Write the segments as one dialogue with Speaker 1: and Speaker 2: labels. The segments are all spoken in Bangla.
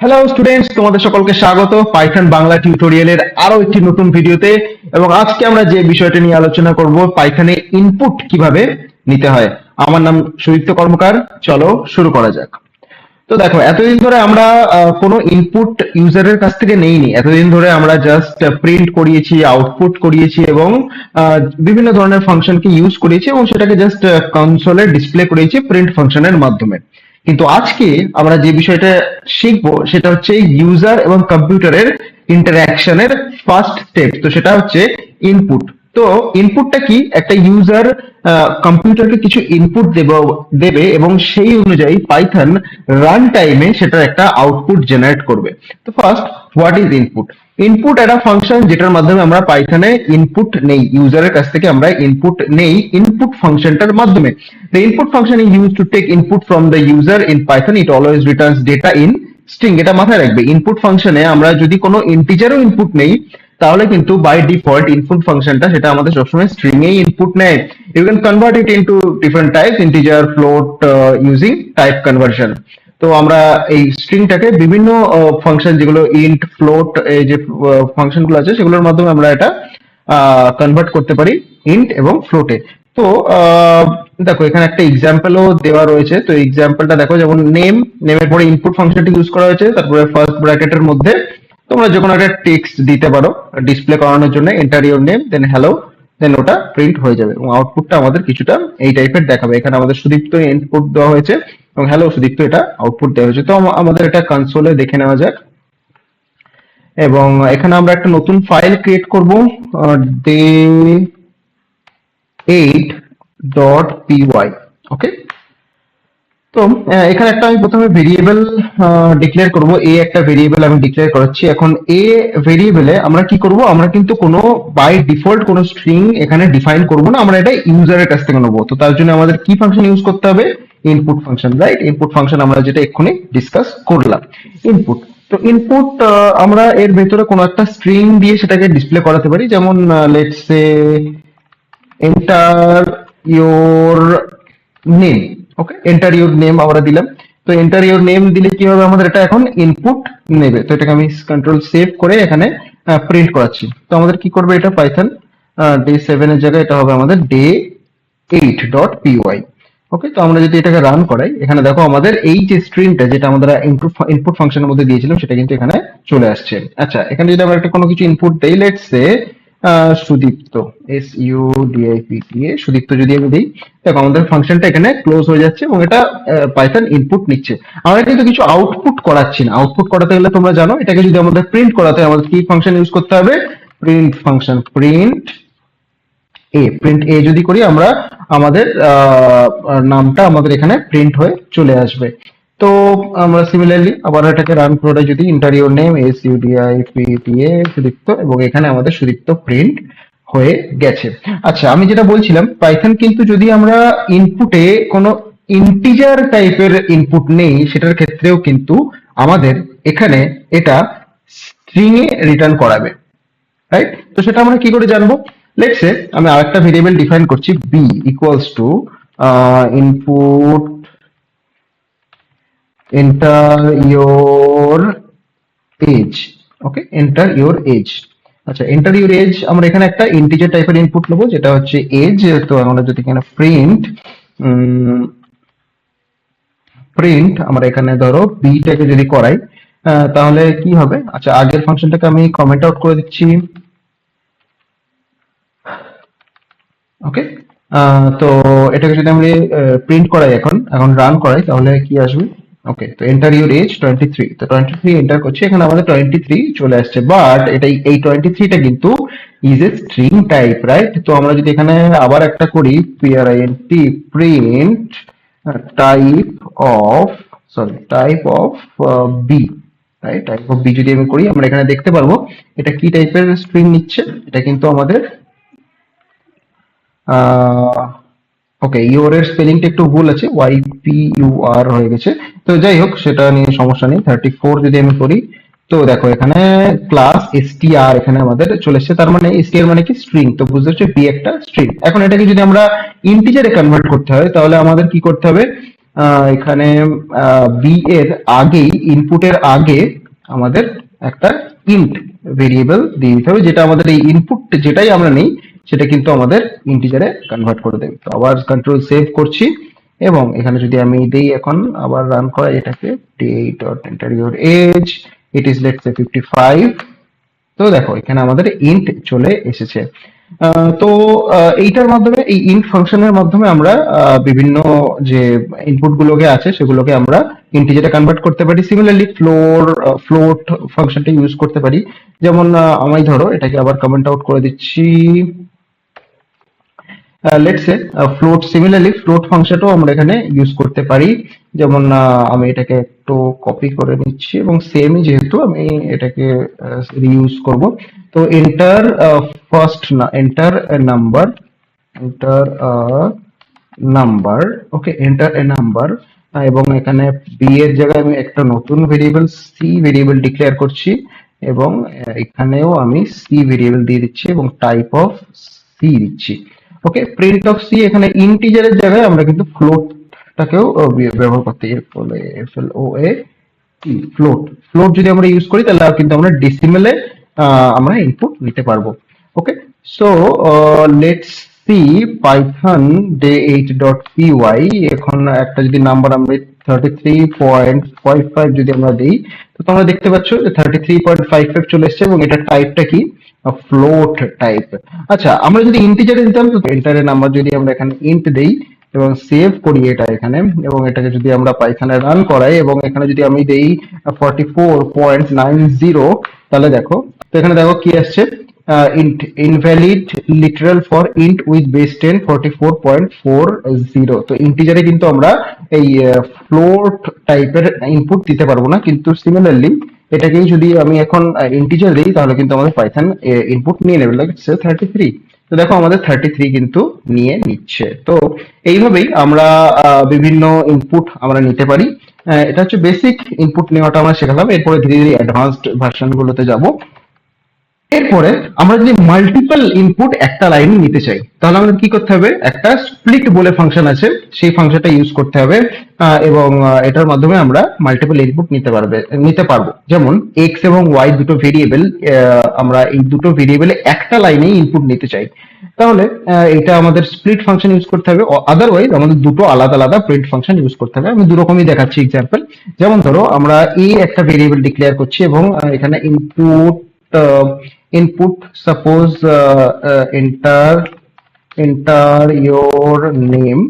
Speaker 1: হ্যালো স্টুডেন্টস, তোমাদের সকলকে স্বাগত পাইথন বাংলা টিউটোরিয়ালের আরো একটি নতুন ভিডিওতে। এবং আজকে আমরা যে বিষয়টা নিয়ে আলোচনা করব, পাইথনে ইনপুট কিভাবে নিতে হয়। আমার নাম সুদীপ্ত কর্মকার। চলো শুরু করা যাক। তো দেখো, এতদিন ধরে আমরা কোনো ইনপুট ইউজারের কাছ থেকে নেইনি। এতদিন ধরে আমরা জাস্ট প্রিন্ট করিয়েছি, আউটপুট করিয়েছি এবং বিভিন্ন ধরনের ফাংশনকে ইউজ করিয়েছি এবং সেটাকে জাস্ট কনসোলে ডিসপ্লে করিয়েছি প্রিন্ট ফাংশনের মাধ্যমে। কিন্তু আজকে আমরা যে বিষয়টা শিখবো সেটা হচ্ছে ইউজার এবং কম্পিউটারের ইন্টারঅ্যাকশনের ফার্স্ট স্টেপ। তো সেটা হচ্ছে ইনপুট। তো ইনপুটটা কি? একটা ইউজার কম্পিউটারকে কিছু ইনপুট দেবে এবং সেই অনুযায়ী পাইথন রান টাইমে সেটার একটা আউটপুট জেনারেট করবে। তো first, what is input? Input একটা ফাংশন যেটার মাধ্যমে আমরা পাইথনে ইনপুট নেই, ইউজারের কাছ থেকে আমরা ইনপুট নেই ইনপুট ফাংশনটার মাধ্যমে। The input function is used to take input from the user. In Python it always returns data in string. এটা মাথায় রাখবে। ইনপুট ফাংশনে আমরা যদি কোনো ইন্টিজারও ইনপুট নেই তাহলে কিন্তু বাই ডিফল্ট ইনপুট ফাংশনটা সেটা আমাদের সবসময় স্ট্রিং এই ইনপুট নেয়। You can convert it into different types, integer, float, using type conversion. তো আমরা এই স্ট্রিংটাকে বিভিন্ন ফাংশন, যেগুলো ইন্ট, ফ্লোট, এই যে ফাংশনগুলো আছে সেগুলোর মাধ্যমে আমরা এটা কনভার্ট করতে পারি ইন্ট এবং ফ্লোটে। তো দেখো, এখানে একটা এক্সাম্পলও দেওয়া রয়েছে। তো এক্সাম্পলটা দেখো, যেমন নেমের পরে ইনপুট ফাংশনটি ইউজ করা হয়েছে, তারপরে ফার্স্ট ব্র্যাকেটের মধ্যে তোমরা যে কোনো একটা টেক্সট দিতে পারো ডিসপ্লে করানোর জন্য, enter your name then hello, then ওটা প্রিন্ট হয়ে যাবে এবং আউটপুটটা আমাদের কিছুটা এই টাইপের দেখাবে। এখানে আমাদের সুদীপ্ত ইনপুট দেওয়া হয়েছে এবং হ্যালো সুদীপ্ত এটা আউটপুট দেওয়া হয়েছে। তো আমাদের এটা কনসোলে দেখে নেওয়া যাক। এবং এখানে আমরা একটা নতুন ফাইল ক্রিয়েট করব, day8.py। ওকে, তো এখানে একটা আমি প্রথমে ভেরিয়েবল ডিক্লেয়ার করব। এ একটা ভেরিয়েবল আমি ডিক্লেয়ার করাচ্ছি। এখন এ ভেরিয়েবলে আমরা কি করব? আমরা কিন্তু কোনো বাই ডিফল্ট কোনো স্ট্রিং এখানে ডিফাইন করব না, আমরা এটা ইউজারের কাছ থেকে নেবো। তো তার জন্য আমাদের কি ফাংশন ইউজ করতে হবে? Input function, right? Input function আমরা যেটা এক্ষুনি ডিসকাস করলাম, ইনপুট। তো ইনপুট আমরা এর ভেতরে কোনো একটা স্ট্রিং দিয়ে সেটাকে ডিসপ্লে করাতে পারি। যেমন let's say enter your name. Okay, enter your name আমরা দিলাম। তো এন্টার ইওর নেম দিলে কি হবে? আমাদের এটা এখন ইনপুট নেবে। তো এটাকে আমি কন্ট্রোল সেভ করে এখানে প্রিন্ট করাচ্ছি। তো আমাদের কি করবে এটা? পাইথন ডে 7 এর জায়গায় এটা হবে আমাদের day8.py। ওকে, তো আমরা যদি এটাকে রান করাই, এখানে দেখো আমাদের এই যে স্ট্রিংটা যেটা আমরা ইনপুট ফাংশনের মধ্যে দিয়েছিলাম সেটা কিন্তু এখানে চলে আসছে। আচ্ছা, এখানে যদি আমরা একটা কোনো কিছু ইনপুট দেই, let's say Sudipta, SUDIPTA, Sudipta যদি আমি দিই, দেখো আমাদের ফাংশনটা এখানে ক্লোজ হয়ে যাচ্ছে এবং এটা পাইথন ইনপুট নিচ্ছে। আমরা কিন্তু কিছু আউটপুট করাচ্ছি না। আউটপুট করাতে গেলে তোমরা জানো, এটাকে যদি আমাদের প্রিন্ট করাতে হয় আমাদের কি ফাংশন ইউজ করতে হবে? প্রিন্ট ফাংশন, প্রিন্ট এ যদি করি আমরা, আমাদের নামটা আমাদের এখানে প্রিন্ট হয়ে চলে আসবে। তো আমরা সিমিলারলি আবার এটাকে রান করে যদি enter your name SUDIPTA Sudipta, এবং এখানে আমাদের সুদীপ্ত প্রিন্ট হয়ে গেছে। আচ্ছা, আমি যেটা বলছিলাম, পাইথন কিন্তু যদি আমরা ইনপুটে কোনো ইন্টিজার টাইপের ইনপুট নেই, সেটার ক্ষেত্রেও কিন্তু আমাদের এখানে এটা স্ট্রিং এ রিটার্ন করাবে, রাইট? তো সেটা আমরা কি করে জানবো? লেটস সে আমি আরেকটা ভেরিয়েবল ডিফাইন করছি, b equals to input enter your age. Okay, enter your age. আচ্ছা, এন্টার ইওর এজ আমরা এখানে একটা ইন্টিজার টাইপের ইনপুট নেবো যেটা হচ্ছে এজ। তো আমরা যদি এখানে প্রিন্ট আমরা এখানে ধরো b টাকে যদি করাই তাহলে কি হবে? আচ্ছা, আগের ফাংশনটাকে আমি কমেন্ট আউট করে দিচ্ছি। ওকে, তো এটাকে যদি আমি প্রিন্ট করাই, এখন রান করাই, তাহলে কি আসবে? ওকে, তো এন্টার ইউর এজ 23। তো 23 এন্টার করছি, এখানে আমাদের 23 চলে আসছে। বাট এটা এই 23টা কিন্তু is a string type, right? তো আমরা যদি এখানে আবার একটা করি, print type of B, right? Type of B যদি আমি করি, আমরা এখানে দেখতে পারবো এটা কি টাইপের স্ট্রিং নিচ্ছে। এটা কিন্তু আমাদের ওকে, ইওর এর স্পেলিংটা একটু ভুল আছে, YPUR হয়ে গেছে। তো যাই হোক, সেটা নিয়ে সমস্যা নেই। 34 যদি আমি করি, তো দেখো এখানে ক্লাস str এখানে আমাদের চলে এসেছে। তার মানে str মানে কি? স্ট্রিং। তো বুঝতে হচ্ছে b একটা স্ট্রিং। এখন এটাকে যদি আমরা ইন্টিজারে কনভার্ট করতে হয় তাহলে আমাদের কি করতে হবে? এখানে বি এর আগেই, ইনপুটের আগে আমাদের একটা ইন্ট ভেরিয়েবল দিয়ে দিতে হবে, যেটা আমাদের এই ইনপুট যেটাই আমরা নেই সেটা কিন্তু আমাদের ইন্টিজারে কনভার্ট করে দেবে। তো আবার কন্ট্রোল সেভ করছি, এবং এখানে যদি আমি দেই এখন আবার রান করা এটাকে, date dot enter your age, it is let's say 55। তো দেখো এখানে আমাদের ইন্ট চলে এসেছে। তো এইটার মাধ্যমে, এই ইন্ট ফাংশনের মাধ্যমে আমরা বিভিন্ন যে ইনপুট গুলোকে আছে সেগুলোকে আমরা ইন্টিজারে কনভার্ট করতে পারি। সিমিলারলি ফ্লোট ফাংশনটা ইউজ করতে পারি। যেমন আমি ধরো এটাকে আবার কমেন্ট আউট করে দিচ্ছি, let's say float, similarly float ফাংশনটাও আমরা এখানে ইউজ করতে পারি। যেমন আমি এটাকে একটু কপি করে নিচ্ছি, এবং সেমই যেহেতু আমি এটাকে রিইউজ করব। তো এন্টার ফার্স্ট না enter number, enter number, okay, enter a number. এবং এখানে বি এর জায়গায় আমি একটা নতুন ভেরিয়েবল সি ভেরিয়েবল ডিক্লেয়ার করছি, এবং এখানেও আমি সি ভেরিয়েবল দিয়ে দিচ্ছি এবং টাইপ অফ সি দিচ্ছি। ওকে, প্রিন্ট অফ সি, এখানে ইন্টিজারের জায়গায় আমরা কিন্তু ফ্লোটটাকেও ব্যবহার করতে বলে, FLOAT, ফ্লোট। ফ্লোট যদি আমরা ইউজ করি তাহলে কিন্তু আমরা ডেসিমেলে আমরা ইনপুট নিতে পারবো। Okay, so let's see Python day8.py। এখন একটা যদি নাম্বার আমরা 33.55 যদি আমরা দিই, তো তোমরা দেখতে পাচ্ছ যে 33.55 চলে এসেছে, এবং এটা টাইপটা কি, ফ্লোট টাইপ। আচ্ছা, আমরা যদি ইন্টিজারে দিতাম, তো এন্টারের নাম্বার যদি আমরা এখানে ইন্ট দেই এবং সেভ করি এটা এখানে, এবং এটাকে যদি আমরা পাইথনে রান করাই, এবং এখানে যদি আমি দেই 44.90, তাহলে দেখো, তো এখানে দেখো কি আসছে, int invalid literal for int with base 10 44.40। তো ইন্টিজারে কিন্তু আমরা এই ফ্লোট টাইপের ইনপুট দিতে পারবো না, কিন্তু সিমিলারলি এটাকেই যদি আমি এখন ইন্টিজার দিই তাহলে কিন্তু আমাদের পাইথন ইনপুট নিয়ে নেবে, লাইক 33। তো দেখো আমাদের 33 কিন্তু নিয়ে নিচ্ছে। তো এইভাবেই আমরা বিভিন্ন ইনপুট আমরা নিতে পারি। এটা হচ্ছে বেসিক ইনপুট নেওয়াটা আমরা শেখালাম, এরপরে ধীরে ধীরে অ্যাডভান্সড ভার্সন গুলোতে যাব। এরপরে আমরা যদি মাল্টিপল ইনপুট একটা লাইনে নিতে চাই, তাহলে আমাদের কি করতে হবে, একটা স্প্লিট বলে ফাংশন আছে, সেই ফাংশনটা ইউজ করতে হবে, এবং এটার মাধ্যমে আমরা মাল্টিপল ইনপুট নিতে পারবো। যেমন এক্স এবং ওয়াই দুটো ভেরিয়েবল, আমরা এই দুটো ভেরিয়েবলে একটা লাইনে ইনপুট নিতে চাই, তাহলে এটা আমাদের স্প্লিট ফাংশন ইউজ করতে হবে। আদারওয়াইজ আমাদের দুটো আলাদা আলাদা প্রিন্ট ফাংশন ইউজ করতে হবে। আমি দু রকমই দেখাচ্ছি এক্সাম্পল। যেমন ধরো আমরা এ একটা ভেরিয়েবল ডিক্লেয়ার করছি, এবং এখানে input suppose enter your name,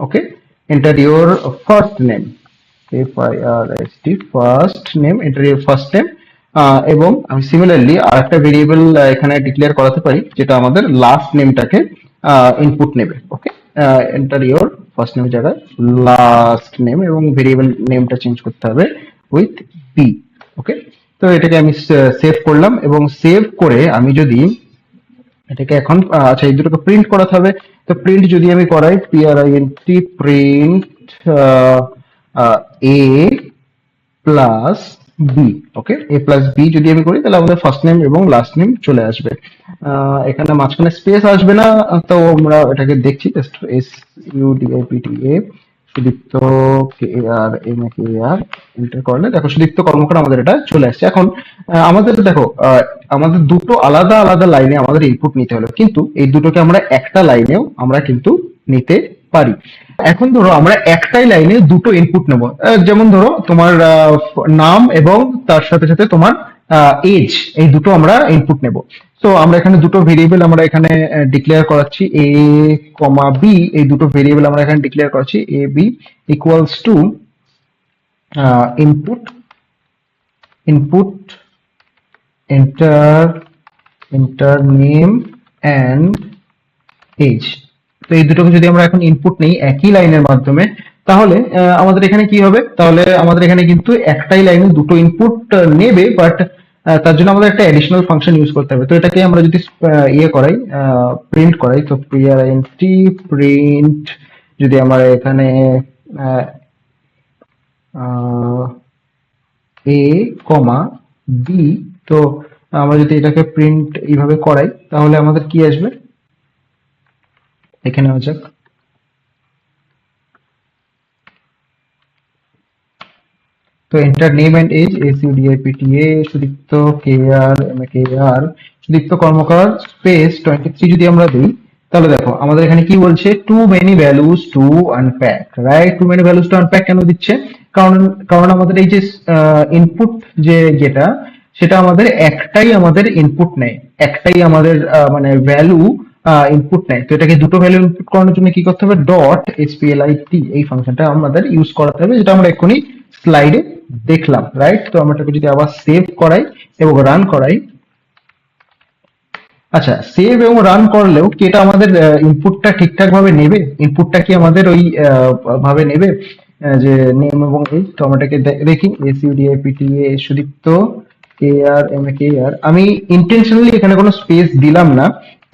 Speaker 1: okay, enter your first name, FIRST, first name, enter your first name। এবং আমি সিমিলারলি আরেকটা ভেরিয়েবল এখানে ডিক্লেয়ার করাতে পারি, যেটা আমাদের লাস্ট নেমটাকে ইনপুট নেবে। ওকে, এন্টার ইওর ফার্স্ট নেম জায়গায় লাস্ট নেম, এবং ভেরিয়েবল নেমটা চেঞ্জ করতে হবে উইথ বি। ওকে, তো এটাকে আমি সেভ করলাম, এবং সেভ করে আমি যদি এটাকে এখন আচ্ছা এই দুটোকে প্রিন্ট করাতে হবে। তো প্রিন্ট যদি আমি করাই, প্রিন্ট এ প্লাস বি, ওকে, এ প্লাস বি যদি আমি করি তাহলে আমাদের ফার্স্ট নেম এবং লাস্ট নেম চলে আসবে। এখানে মাঝখানে স্পেস আসবে না, তো আমরা এটাকে দেখছি, just SUDIPTA, Sudipta KAR enter করলে দেখো সুদীপ্ত কর্মকার আমাদের এটা চলে আসছে। এখন আমাদের দেখো, আমাদের দুটো আলাদা আলাদা লাইনে আমাদের ইনপুট নিতে হলো, কিন্তু এই দুটোকে আমরা একটা লাইনেও আমরা কিন্তু নিতে পারি। এখন ধরো আমরা একটাই লাইনে দুটো ইনপুট নেব, যেমন ধরো তোমার নাম এবং তার সাথে সাথে তোমার এজ, এই দুটো আমরা ইনপুট নেব। তো আমরা এখানে দুটো ভেরিয়েবল আমরা এখানে ডিক্লেয়ার করাচ্ছি, এ কমা বি, এই দুটো ভেরিয়েবল আমরা এখানে ডিক্লেয়ার করাচ্ছি, A B equals to input input enter name and age. তো এই দুটোকে যদি আমরা এখন ইনপুট নেই একই লাইনের মাধ্যমে, তাহলে আমাদের এখানে কি হবে, তাহলে আমাদের এখানে কিন্তু একটাই লাইনে দুটো ইনপুট নেবে, বাট তার জন্য আমাদের একটা অ্যাডিশনাল ফাংশন ইউজ করতে হবে। তো এটাকে আমরা যদি ইয়ে করাই, প্রিন্ট করাই, তো প্রিন্ট যদি আমরা এখানে এ কমা বি, তো আমরা যদি এটাকে প্রিন্ট এইভাবে করাই তাহলে আমাদের কি আসবে, এখানে যাক, তো enter name and age, SUDIPTA Sudipta KRMAKR Sudipta Karmakar space 23 যদি আমরা দিই, তাহলে দেখো আমাদের এখানে কি বলছে, too many values to unpack, right? Too many values to unpack কেন দিচ্ছে? কারণ কারণ আমাদের এই যে ইনপুট যে যেটা, সেটা আমাদের একটাই আমাদের ইনপুট নেয়, একটাই আমাদের মানে ভ্যালু ইনপুট নেয়। তো এটাকে দুটো ভ্যালু ইনপুট করানোর জন্য কি করতে হবে, ডট split এই ফাংশনটা আমাদের ইউজ করাতে হবে, যেটা আমরা এক্ষুনি স্লাইডে দেখলাম, রাইট? তো আমরা এটাকে যদি আবার সেভ করাই এবং রান করাই, আচ্ছা সেভ এবং রান করলেও কি এটা আমাদের ইনপুটটা ঠিকঠাক ভাবে নেবে? ইনপুটটা কি আমাদের ওই ভাবে নেবে যে নেম এবং এই? তো আমরা এটাকে দেখি, SUDIPTA সুদীপ্ত KRMAKR, আমি ইন্টেনশনালি এখানে কোনো স্পেস দিলাম না,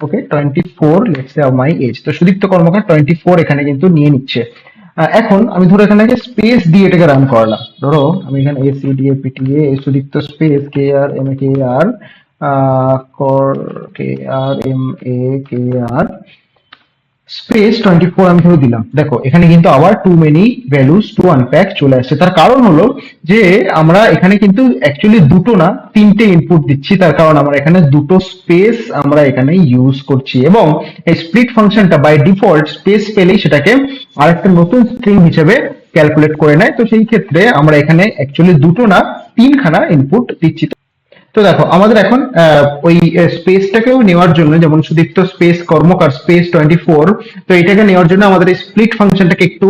Speaker 1: ওকে? 24 লেটস সে মাই এজ, তো সুদীপ্ত কর্মকার 24 এখানে কিন্তু নিয়ে নিচ্ছে। এখন আমি ধরো এখানে স্পেস দিয়ে এটাকে রান করলাম, ধরো আমি এখানে SUDIPTA Sudipta space KRMAKR KRMAKR space 24 আমি ধরে দিলাম। দেখো এখানে কিন্তু আবার too many values to unpack চলে আসছে। তার কারণ হলো যে আমরা এখানে কিন্তু অ্যাকচুয়ালি দুটো না তিনটে ইনপুট দিচ্ছি, তার কারণ আমরা এখানে দুটো স্পেস আমরা এখানে ইউজ করছি, এবং এই স্প্লিট ফাংশনটা বাই ডিফল্ট স্পেস পেলেই সেটাকে আরেকটা নতুন স্ট্রিং হিসেবে ক্যালকুলেট করে নেয়। তো সেই ক্ষেত্রে আমরা এখানে অ্যাকচুয়ালি দুটো না তিনখানা ইনপুট দিচ্ছি। তো দেখো আমাদের এখন ওই স্পেসটাকেও নেওয়ার জন্য, যেমন সুদীপ্ত স্পেস কর্মকার স্পেস 24, তো এটাকে নেওয়ার জন্য আমাদের এই স্প্লিট ফাংশনটাকে একটু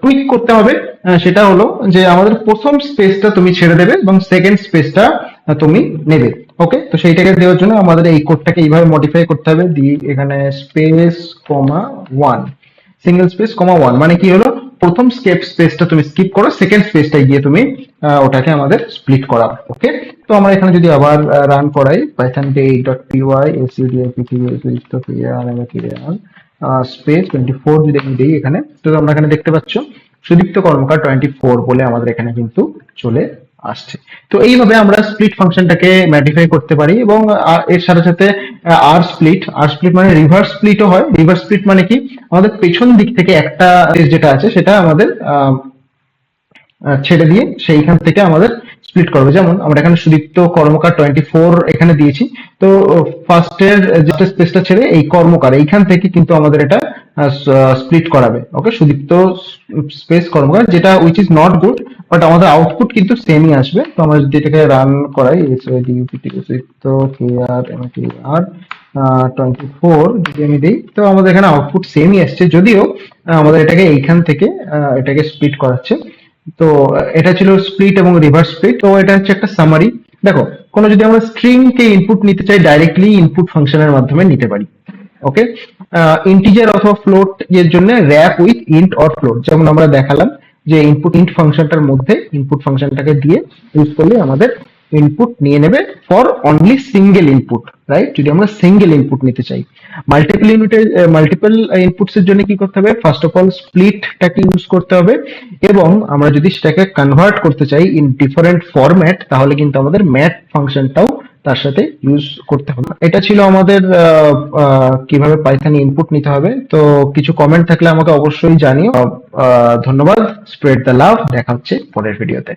Speaker 1: টুইক করতে হবে। সেটা হলো যে আমাদের প্রথম স্পেসটা তুমি ছেড়ে দেবে এবং সেকেন্ড স্পেসটা তুমি নেবে, ওকে? তো সেইটাকে দেওয়ার জন্য আমাদের এই কোডটাকে এইভাবে মডিফাই করতে হবে, দিয়ে এখানে স্পেস কমা 1, সিঙ্গেল স্পেস কমা 1, মানে কি হলো, প্রথম স্পেসটা তুমি স্কিপ করো, সেকেন্ড স্পেসটাই গিয়ে তুমি ওটাকে আমাদের স্প্লিট করাবে, ওকে? তো আমরা এখানে যদি আবার রান করাই python py SUDIPTA স্পেস 24 যদি আমি দিই এখানে, তো আমরা এখানে দেখতে পাচ্ছ সুদীপ্ত কর্মকার 24 বলে আমাদের এখানে কিন্তু চলে আসছে। তো এইভাবে আমরা স্প্লিট ফাংশনটাকে মডিফাই করতে পারি, এবং এর সাথে সাথে আর স্প্লিট মানে রিভার্স স্প্লিটও হয়। রিভার্স স্প্লিট মানে কি, আমাদের পেছন দিক থেকে একটা যেটা আছে সেটা আমাদের ছেড়ে দিয়ে সেইখান থেকে আমাদের স্প্লিট করবে। যেমন আমরা এখানে সুদীপ্ত কর্মকার 24 এখানে দিয়েছি, তো ফার্স্টের যে স্পেসটা ছেড়ে এই কর্মকার এইখান থেকে কিন্তু আমাদের এটা স্প্লিট করাবে, ওকে? সুদীপ্ত স্পেস কর্মকার, যেটা which is not good, but আমাদের আউটপুট কিন্তু সেমই আসবে। তো আমরা যদি এটাকে রান করাই সুদীপ্ত KRMAKR 24 যদি আমি দিই, তো আমাদের এখানে আউটপুট সেমই আসছে, যদিও আমাদের এটাকে এইখান থেকে এটাকে স্প্লিট করাচ্ছে। তো এটা ছিল স্প্লিট এবং রিভার্স স্প্লিট। তো এটা হচ্ছে একটা সামারি। দেখো কোনো যদি আমরা স্ট্রিং কে ইনপুট নিতে চাই, ডাইরেক্টলি ইনপুট ফাংশনের মাধ্যমে নিতে পারি, ওকে? ইন্টিজার অথবা ফ্লোট এর জন্য wrap with int or float, যেমন আমরা দেখালাম যে ইনপুট ইন্ট ফাংশনটার মধ্যে ইনপুট ফাংশনটাকে দিয়ে ইউজ করলে আমাদের ইনপুট নিয়ে নেবে for only single input, right? যদি আমরা সিঙ্গেল ইনপুট নিতে চাই, মাল্টিপল ইনপুটস এর জন্য কি করতে হবে, ফার্স্ট অফ অল স্প্লিটটাকে ইউজ করতে হবে, এবং আমরা যদি সেটাকে কনভার্ট করতে চাই ইন ডিফারেন্ট ফরম্যাট, তাহলে কিন্তু আমাদের ম্যাথ ফাংশনটাও তার সাথে ইউজ করতে হবে। এটা ছিল আমাদের কিভাবে পাইথনে ইনপুট নিতে হবে। তো কিছু কমেন্ট থাকলে আমাকে অবশ্যই জানিও। ধন্যবাদ, স্প্রেড দ্য লাভ, দেখা হচ্ছে পরের ভিডিওতে।